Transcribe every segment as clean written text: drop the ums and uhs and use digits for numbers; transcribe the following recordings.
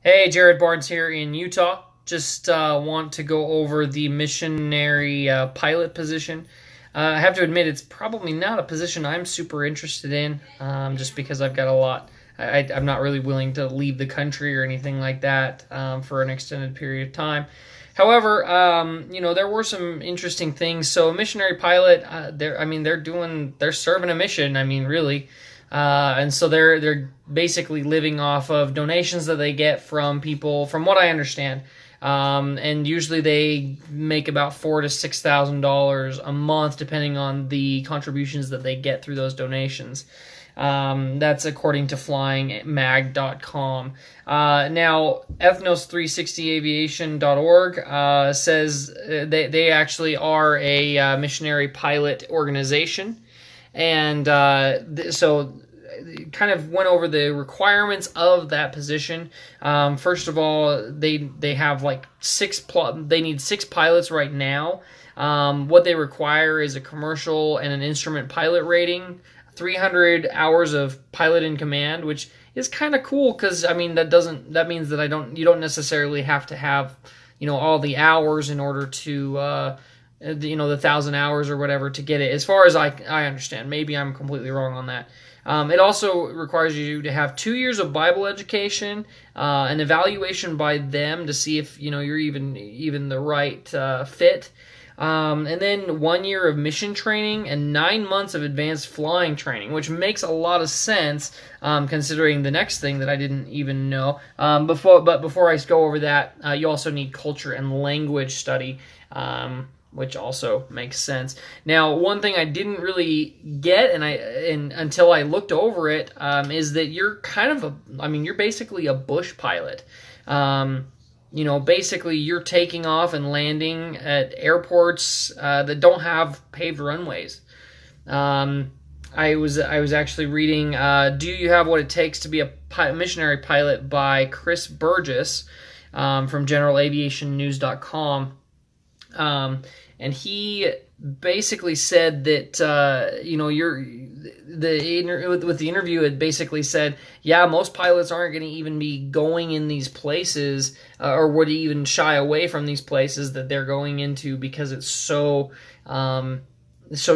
Hey, Jared Barnes here in Utah. Just want to go over the missionary pilot position. I have to admit, it's probably not a position I'm super interested in, just because I've got a lot. I'm not really willing to leave the country or anything like that for an extended period of time. However, there were some interesting things. So, missionary pilot, they're serving a mission. I mean, really. And so they're basically living off of donations that they get from people, from what I understand. And usually they make about $4,000 to $6,000 a month, depending on the contributions that they get through those donations. That's according to flyingmag.com. Now, ethnos360aviation.org says they actually are a missionary pilot organization. And so kind of went over the requirements of that position. First of all, they have like they need 6 pilots right now. What they require is a commercial and an instrument pilot rating, 300 hours of pilot in command, which is kind of cool because that means that you don't necessarily have to have all the hours in order to the 1,000 hours or whatever to get it, as far as I understand. Maybe I'm completely wrong on that. It also requires you to have 2 years of Bible education, an evaluation by them to see if you're even the right fit, and then 1 year of mission training and 9 months of advanced flying training, which makes a lot of sense considering the next thing that I didn't even know. Before I go over that, you also need culture and language study. Which also makes sense. Now, one thing I didn't really get, and until I looked over it, is that you're you're basically a bush pilot. Basically you're taking off and landing at airports that don't have paved runways. I was actually reading "Do You Have What It Takes to Be a Missionary Pilot" by Chris Burgess from GeneralAviationNews.com. And he basically said that with the interview, it basically said, yeah, most pilots aren't going to even be going in these places, or would even shy away from these places that they're going into because it's so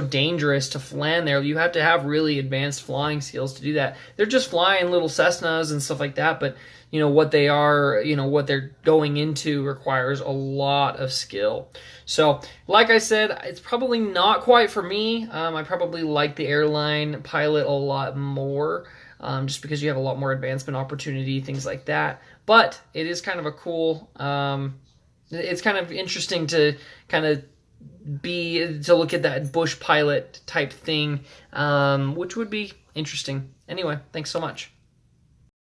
dangerous to land there. You have to have really advanced flying skills to do that. They're just flying little Cessnas and stuff like that, but what they're going into requires a lot of skill. So, like I said, it's probably not quite for me. I probably like the airline pilot a lot more, just because you have a lot more advancement opportunity, things like that. But it is kind of a cool. It's kind of interesting to look at that bush pilot type thing, which would be interesting. Anyway, thanks so much.